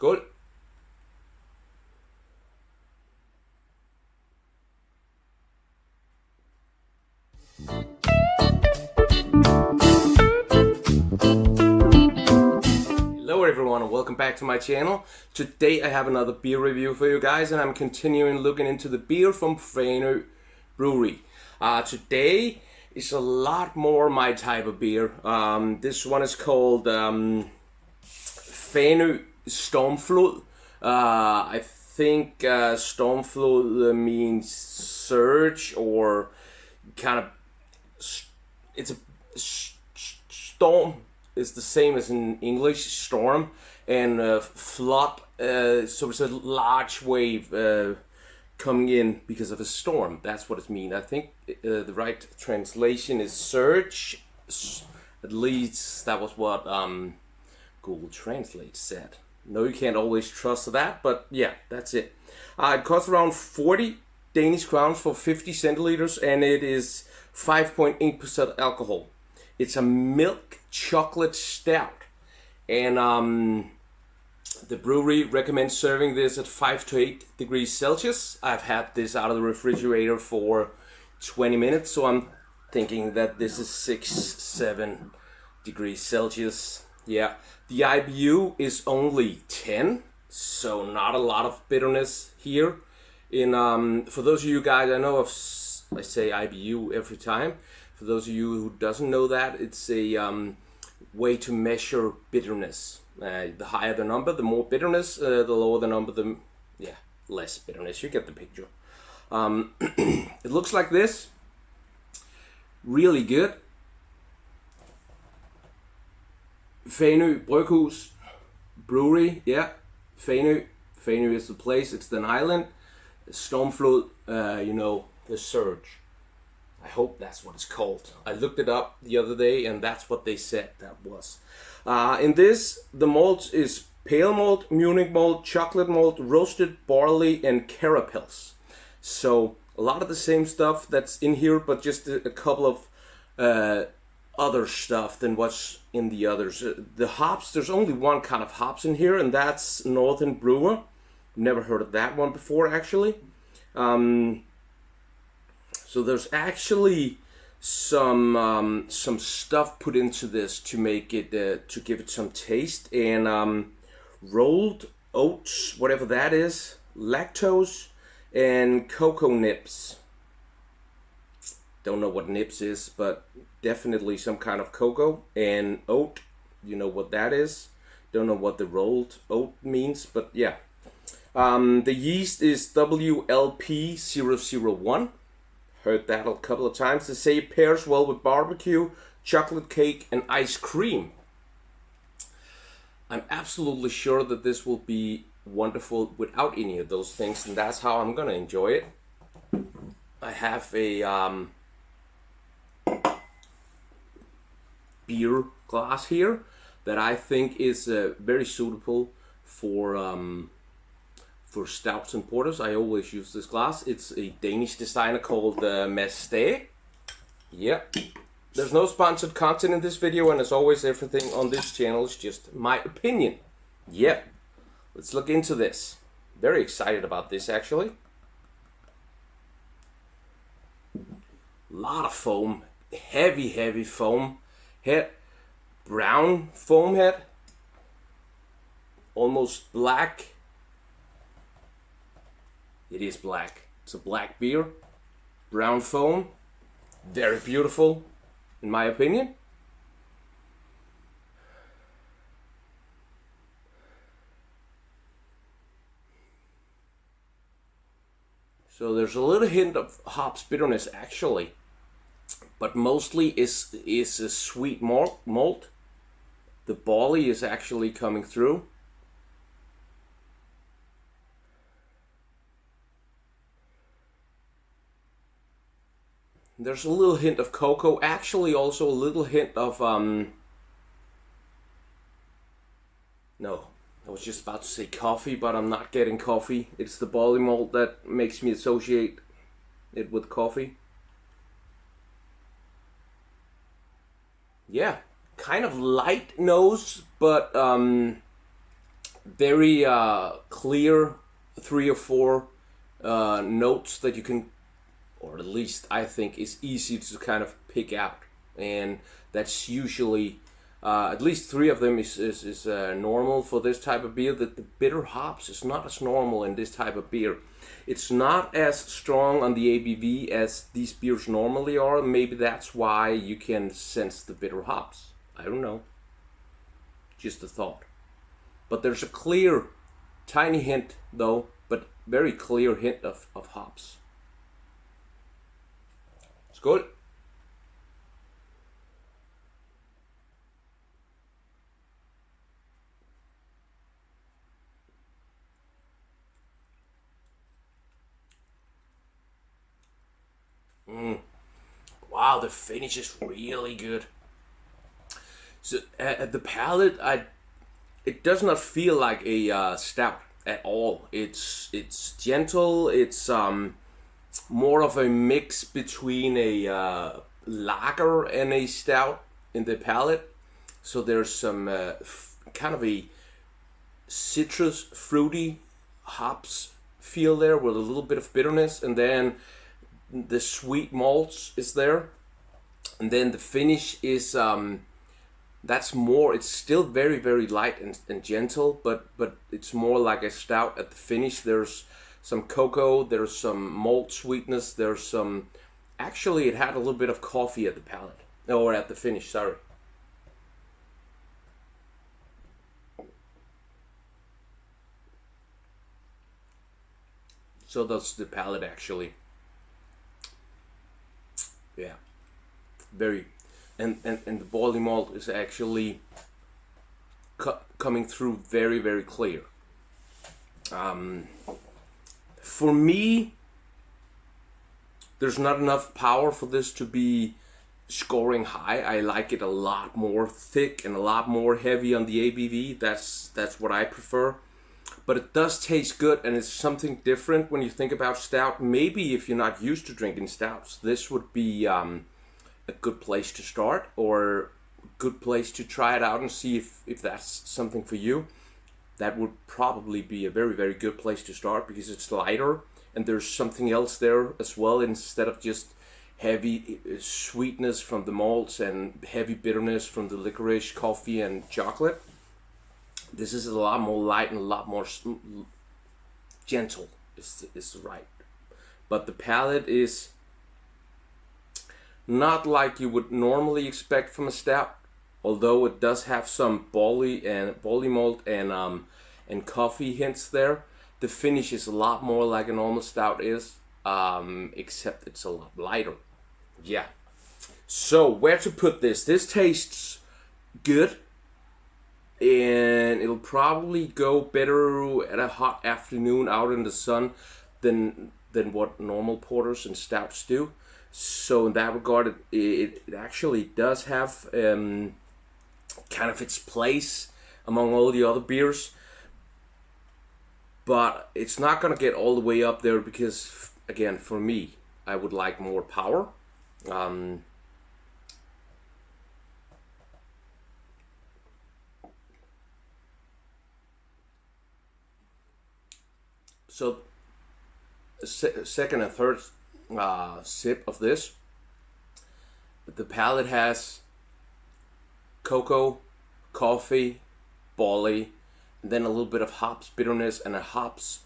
Skål. Hello everyone and welcome back to my channel. Today I have another beer review for you guys and I'm continuing looking into the beer from Fanø Brewery. Today is a lot more my type of beer. This one is called Fanø Stormflod. I think Stormflod means surge, or kind of, it's a storm is the same as in English, storm, and flood, so it's a large wave coming in because of a storm. That's what it means. I think the right translation is surge. At least that was what Google Translate said. No, you can't always trust that, but yeah, that's it. It costs around 40 Danish crowns for 50 centiliters, and it is 5.8% alcohol. It's a milk chocolate stout, and the brewery recommends serving this at 5 to 8 degrees Celsius. I've had this out of the refrigerator for 20 minutes, so I'm thinking that this is 6-7 degrees Celsius. Yeah, the IBU is only 10, so not a lot of bitterness here. For those of you guys, I know I say IBU every time. For those of you who doesn't know that, it's a way to measure bitterness. The higher the number, the more bitterness. The lower the number, the less bitterness. You get the picture. It looks like this. Really good. Fanø bryghus, brewery. Yeah, Fanø. Fanø is the place. It's an island. Stormflod, you know, the surge. I hope that's what it's called. I looked it up the other day and that's what they said that was. In this, the malt is pale malt, Munich malt, chocolate malt, roasted barley, and carapels. So a lot of the same stuff that's in here, but just a couple of other stuff than what's in the others. The hops, there's only one kind of hops in here, and that's Northern Brewer. Never heard of that one before, actually. So there's actually some stuff put into this to make it to give it some taste, and rolled oats, whatever that is, lactose, and cocoa nibs. Don't know what nibs is, but definitely some kind of cocoa, and oat. You know what that is. Don't know what the rolled oat means, but yeah. The yeast is WLP001. Heard that a couple of times. They say it pairs well with barbecue, chocolate cake, and ice cream. I'm absolutely sure that this will be wonderful without any of those things, and that's how I'm gonna enjoy it. I have a beer glass here that I think is very suitable for stouts and porters. I always use this glass. It's a Danish designer called Malt. Yeah. There's no sponsored content in this video, and as always, everything on this channel is just my opinion. Yeah. Let's look into this. Very excited about this, actually. Lot of foam. Heavy foam head. Brown foam head. Almost black. It is black. It's a black beer. Brown foam. Very beautiful, in my opinion. So there's a little hint of hops bitterness actually, but mostly is a sweet malt. The barley is actually coming through. There's a little hint of cocoa, actually also a little hint of, no, I was just about to say coffee, but I'm not getting coffee. It's the barley malt that makes me associate it with coffee. Yeah, kind of light nose, but very clear 3 or 4 notes that you can, or at least I think is easy to kind of pick out, and that's usually at least 3 of them is normal for this type of beer. That the bitter hops is not as normal in this type of beer. It's not as strong on the ABV as these beers normally are. Maybe that's why you can sense the bitter hops. I don't know. Just a thought. But there's a clear, tiny hint though, but very clear hint of hops. Skål! Wow, the finish is really good. So at the palate, it does not feel like a stout at all. It's gentle. It's more of a mix between a lager and a stout in the palate. So there's some kind of a citrus, fruity hops feel there with a little bit of bitterness, and then the sweet malts is there, and then the finish is that's more, it's still very, very light and gentle, but it's more like a stout at the finish. There's some cocoa, there's some malt sweetness, there's some, actually it had a little bit of coffee at the palate, or at the finish, sorry. So that's the palate actually. Yeah, very, and the barley malt is actually coming through very, very clear. For me, there's not enough power for this to be scoring high. I like it a lot more thick and a lot more heavy on the ABV. That's what I prefer. But it does taste good, and it's something different when you think about stout. Maybe if you're not used to drinking stouts, this would be a good place to start, or a good place to try it out and see if that's something for you. That would probably be a very, very good place to start, because it's lighter and there's something else there as well, instead of just heavy sweetness from the malts and heavy bitterness from the licorice, coffee and chocolate. This is a lot more light and a lot more gentle is right. But the palate is not like you would normally expect from a stout, although it does have some barley malt and coffee hints there. The finish is a lot more like a normal stout is, except it's a lot lighter. Yeah. So where to put this? This tastes good, and it'll probably go better at a hot afternoon out in the sun than what normal porters and stouts do. So in that regard, it actually does have kind of its place among all the other beers, but it's not gonna get all the way up there because, again, for me, I would like more power. So second and third sip of this, the palate has cocoa, coffee, barley, and then a little bit of hops bitterness and a hops,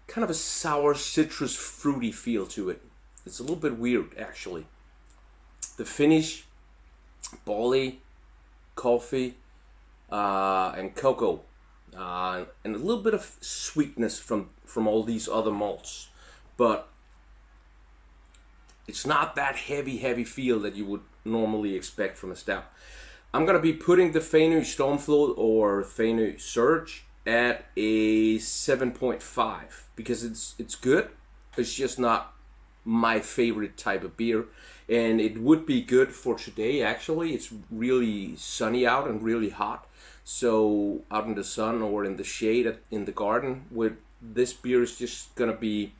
kind of a sour citrus fruity feel to it. It's a little bit weird actually. The finish, barley, coffee, and cocoa, and a little bit of sweetness from all these other malts, but it's not that heavy feel that you would normally expect from a stout. I'm gonna be putting the Fanø Stormflod or Fanø Surge at a 7.5 because it's good. It's just not my favorite type of beer, and it would be good for today. Actually, it's really sunny out and really hot, so out in the sun or in the shade in the garden, with this beer is just gonna be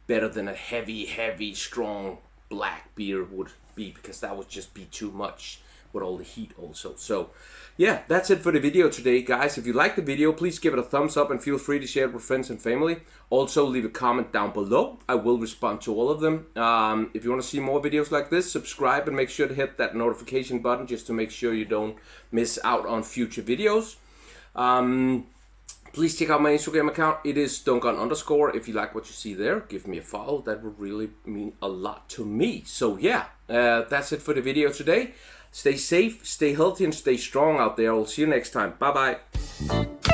better than a heavy strong black beer would be, because that would just be too much. with all the heat also. So yeah, that's it for the video today, guys. If you like the video, please give it a thumbs up and feel free to share it with friends and family. Also, leave a comment down below. I will respond to all of them. If you want to see more videos like this, subscribe and make sure to hit that notification button just to make sure you don't miss out on future videos. Please check out my Instagram account. It is Dunkeren_. If you like what you see there, give me a follow. That would really mean a lot to me. So yeah, that's it for the video today. Stay safe, stay healthy, and stay strong out there. I'll see you next time. Bye-bye.